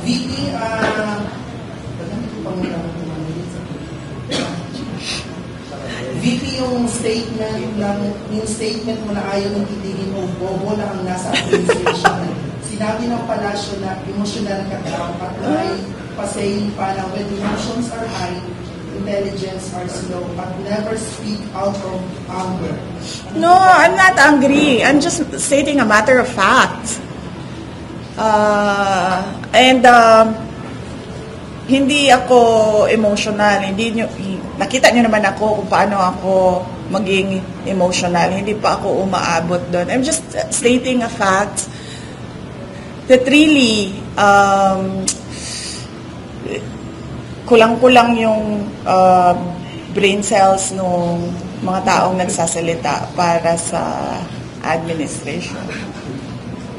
VP, VP, yung statement mo na ayaw ng titigin mo, bobo na ang nasa administration. Sinabi ng palasyo na emotional ka daw at may pasaying pa na when emotions are high, intelligence are slow, but never speak out of anger. No, I'm not angry. I'm just stating a matter of fact. Hindi ako emotional. Nakita nyo naman ako kung paano ako maging emotional. Hindi pa ako umaabot doon. I'm just stating a fact that really kulang-kulang yung brain cells ng mga taong nagsasalita para sa administration.